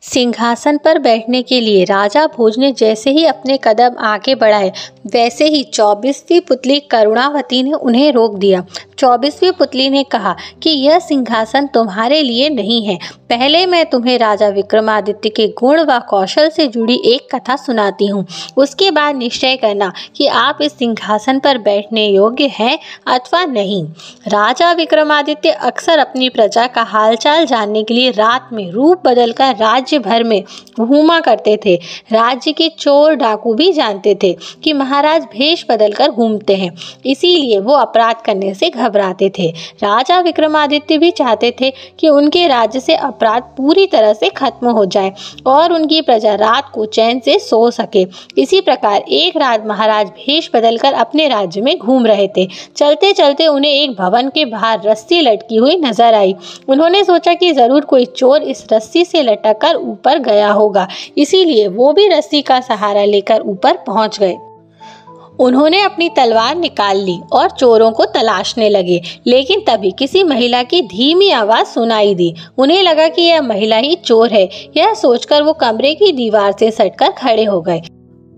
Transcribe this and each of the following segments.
सिंहासन पर बैठने के लिए राजा भोज ने जैसे ही अपने कदम आगे बढ़ाए, वैसे ही 24वीं पुतली करुणावती ने उन्हें रोक दिया। 24वीं पुतली ने कहा कि यह सिंहासन तुम्हारे लिए नहीं है। पहले मैं तुम्हें राजा विक्रमादित्य के गुण व कौशल से जुड़ी एक कथा सुनाती हूँ। उसके बाद निश्चय करना कि आप इस सिंहासन पर बैठने योग्य हैं अथवा नहीं। राजा विक्रमादित्य अक्सर अपनी प्रजा का हालचाल जानने के लिए रात में रूप बदलकर राज्य भर में घूमा करते थे। राज्य के चोर डाकू भी जानते थे कि महाराज भेष बदलकर घूमते हैं, इसीलिए वो अपराध करने से घबराते थे। राजा विक्रमादित्य भी चाहते थे कि उनके राज्य से अपराध पूरी तरह से खत्म हो जाए और उनकी प्रजा रात को चैन से सो सके। इसी प्रकार एक रात महाराज भेष बदलकर अपने राज्य में घूम रहे थे। चलते चलते उन्हें एक भवन के बाहर रस्सी लटकी हुई नजर आई। उन्होंने सोचा कि जरूर कोई चोर इस रस्सी से लटक कर ऊपर गया होगा, इसीलिए वो भी रस्सी का सहारा लेकर ऊपर पहुंच गए। उन्होंने अपनी तलवार निकाल ली और चोरों को तलाशने लगे, लेकिन तभी किसी महिला की धीमी आवाज सुनाई दी। उन्हें लगा कि यह महिला ही चोर है। यह सोचकर वो कमरे की दीवार से सटकर खड़े हो गए।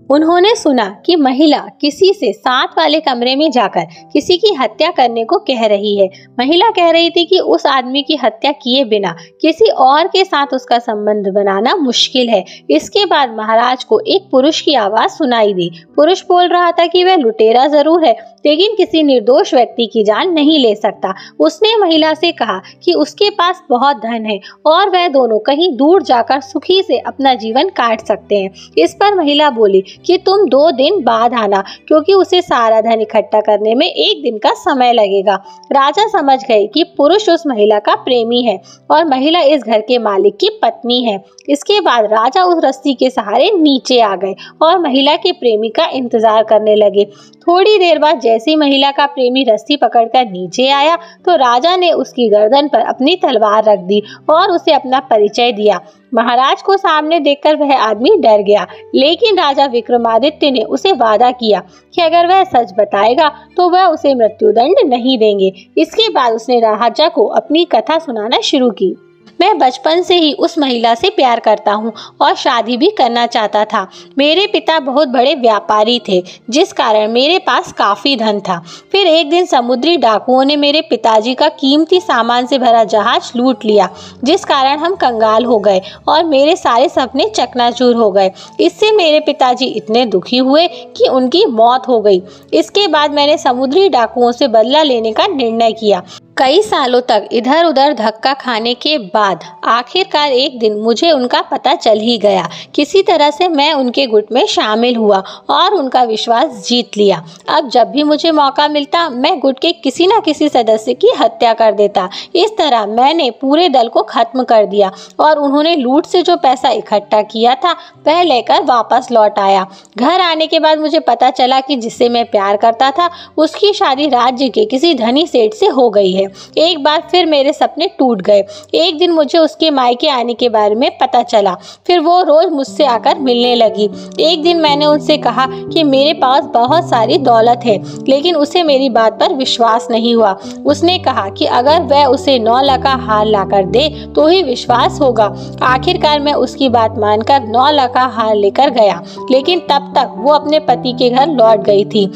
उन्होंने सुना कि महिला किसी से साथ वाले कमरे में जाकर किसी की हत्या करने को कह रही है। महिला कह रही थी कि उस आदमी की हत्या किए बिना किसी और के साथ उसका संबंध बनाना मुश्किल है। इसके बाद महाराज को एक पुरुष की आवाज सुनाई दी। पुरुष बोल रहा था कि वह लुटेरा जरूर है, लेकिन किसी निर्दोष व्यक्ति की जान नहीं ले सकता। उसने महिला से कहा कि उसके पास बहुत धन है और वह दोनों कहीं दूर जाकर सुखी से अपना जीवन काट सकते हैं। इस पर महिला बोली कि तुम 2 दिन बाद आना, क्योंकि उसे सारा धन इकट्ठा करने में 1 दिन का समय लगेगा। राजा समझ गए कि पुरुष उस महिला का प्रेमी है और महिला इस घर के मालिक की पत्नी है। इसके बाद राजा उस रस्सी के सहारे नीचे आ गए और महिला के प्रेमी का इंतजार करने लगे। थोड़ी देर बाद जैसी महिला का प्रेमी रस्सी पकड़कर नीचे आया तो राजा ने उसकी गर्दन पर अपनी तलवार रख दी और उसे अपना परिचय दिया। महाराज को सामने देखकर वह आदमी डर गया, लेकिन राजा विक्रमादित्य ने उसे वादा किया कि अगर वह सच बताएगा तो वह उसे मृत्युदंड नहीं देंगे। इसके बाद उसने राजा को अपनी कथा सुनाना शुरू की। मैं बचपन से ही उस महिला से प्यार करता हूँ और शादी भी करना चाहता था। मेरे पिता बहुत बड़े व्यापारी थे, जिस कारण मेरे पास काफी धन था। फिर एक दिन समुद्री डाकुओं ने मेरे पिताजी का कीमती सामान से भरा जहाज लूट लिया, जिस कारण हम कंगाल हो गए और मेरे सारे सपने चकनाचूर हो गए। इससे मेरे पिताजी इतने दुखी हुए कि उनकी मौत हो गई। इसके बाद मैंने समुद्री डाकुओं से बदला लेने का निर्णय किया। कई सालों तक इधर उधर धक्का खाने के बाद आखिरकार एक दिन मुझे उनका पता चल ही गया। किसी तरह से मैं उनके गुट में शामिल हुआ और उनका विश्वास जीत लिया। अब जब भी मुझे मौका मिलता मैं गुट के किसी न किसी सदस्य की हत्या कर देता। इस तरह मैंने पूरे दल को खत्म कर दिया और उन्होंने लूट से जो पैसा इकट्ठा किया था वह लेकर वापस लौट आया। घर आने के बाद मुझे पता चला कि जिससे मैं प्यार करता था उसकी शादी राज्य के किसी धनी सेठ से हो गई है। एक बार फिर मेरे सपने टूट गए। एक दिन मुझे उसके मायके आने के बारे में पता चला। फिर वो रोज मुझसे आकर मिलने लगी। एक दिन मैंने उनसे कहा कि मेरे पास बहुत सारी दौलत है, लेकिन उसे मेरी बात पर विश्वास नहीं हुआ। उसने कहा कि अगर वह उसे 9 लाख का हार लाकर दे तो ही विश्वास होगा। आखिरकार मैं उसकी बात मानकर 9 लाख का हार लेकर गया, लेकिन तब तक वो अपने पति के घर लौट गई थी।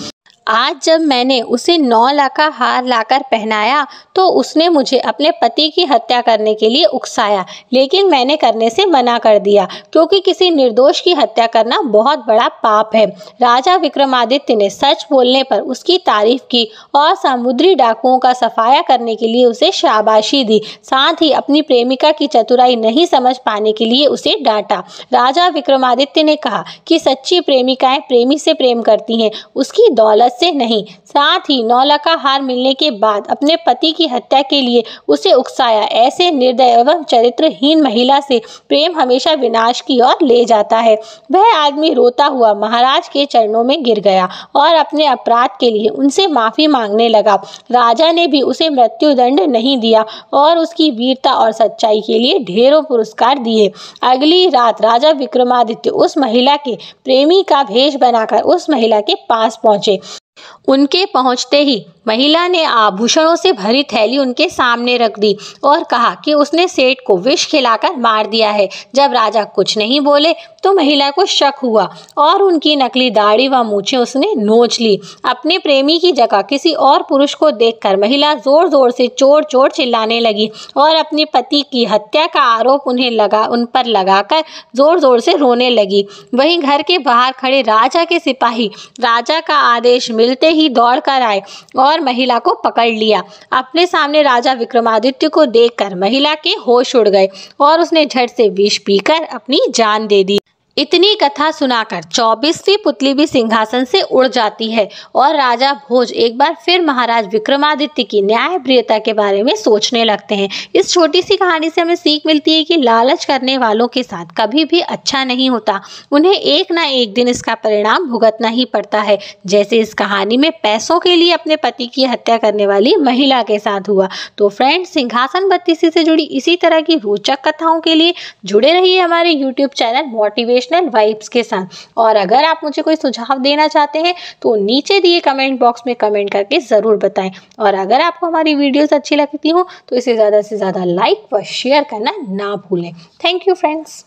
आज जब मैंने उसे 9 लाख का हार लाकर पहनाया तो उसने मुझे अपने पति की हत्या करने के लिए उकसाया, लेकिन मैंने करने से मना कर दिया, क्योंकि किसी निर्दोष की हत्या करना बहुत बड़ा पाप है। राजा विक्रमादित्य ने सच बोलने पर उसकी तारीफ की और समुद्री डाकुओं का सफाया करने के लिए उसे शाबाशी दी। साथ ही अपनी प्रेमिका की चतुराई नहीं समझ पाने के लिए उसे डांटा। राजा विक्रमादित्य ने कहा कि सच्ची प्रेमिकाएं प्रेमी से प्रेम करती हैं, उसकी दौलत से नहीं। साथ ही 9 लाख का हार मिलने के बाद अपने पति की हत्या के लिए उसे उकसाया। ऐसे निर्दय एवं चरित्रहीन महिला से प्रेम हमेशा विनाश की ओर ले जाता है। वह आदमी रोता हुआ महाराज के चरणों में गिर गया और अपने अपराध के लिए उनसे माफी मांगने लगा। राजा ने भी उसे मृत्युदंड नहीं दिया और उसकी वीरता और सच्चाई के लिए ढेरों पुरस्कार दिए। अगली रात राजा विक्रमादित्य उस महिला के प्रेमी का भेष बनाकर उस महिला के पास पहुंचे। उनके पहुंचते ही महिला ने आभूषणों से भरी थैली उनके सामने रख दी और कहा कि उसने सेठ को विष खिलाकर मार दिया है। जब राजा कुछ नहीं बोले तो महिला को शक हुआ और उनकी नकली दाढ़ी व मूछें उसने नोच ली। अपने प्रेमी की जगह किसी और पुरुष को देखकर महिला जोर जोर से चोर चोर चिल्लाने लगी और अपने पति की हत्या का आरोप उन पर लगाकर जोर जोर से रोने लगी। वहीं घर के बाहर खड़े राजा के सिपाही राजा का आदेश मिलते ही दौड़ कर आए और महिला को पकड़ लिया। अपने सामने राजा विक्रमादित्य को देखकर महिला के होश उड़ गए और उसने झट से विष पीकर अपनी जान दे दी। इतनी कथा सुनाकर 24वीं पुतली भी सिंहासन से उड़ जाती है और राजा भोज एक बार फिर महाराज विक्रमादित्य की न्यायप्रियता के बारे में सोचने लगते हैं। इस छोटी सी कहानी से हमें सीख मिलती है कि लालच करने वालों के साथ कभी भी अच्छा नहीं होता, उन्हें एक ना एक दिन इसका परिणाम भुगतना ही पड़ता है, जैसे इस कहानी में पैसों के लिए अपने पति की हत्या करने वाली महिला के साथ हुआ। तो फ्रेंड्स, सिंहासन बत्तीसी से जुड़ी इसी तरह की रोचक कथाओं के लिए जुड़े रहिए हमारे यूट्यूब चैनल मोटिवेशनल वाइब्स के साथ। और अगर आप मुझे कोई सुझाव देना चाहते हैं तो नीचे दिए कमेंट बॉक्स में कमेंट करके जरूर बताएं। और अगर आपको हमारी वीडियोस अच्छी लगती हो तो इसे ज़्यादा से ज़्यादा लाइक व शेयर करना ना भूलें। Thank you friends.